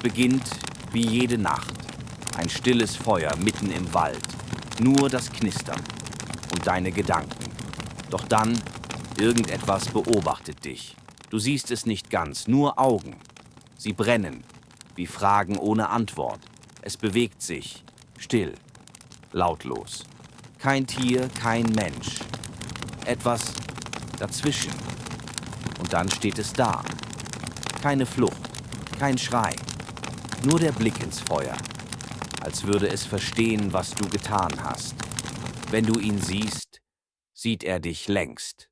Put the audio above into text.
beginnt wie jede Nacht. Ein stilles Feuer mitten im Wald. Nur das Knistern und deine Gedanken. Doch dann, irgendetwas beobachtet dich. Du siehst es nicht ganz, nur Augen. Sie brennen, wie Fragen ohne Antwort. Es bewegt sich, still, lautlos. Kein Tier, kein Mensch. Etwas dazwischen. Und dann steht es da. Keine Flucht, kein Schrei. Nur der Blick ins Feuer. Als würde es verstehen, was du getan hast. Wenn du ihn siehst, sieht er dich längst.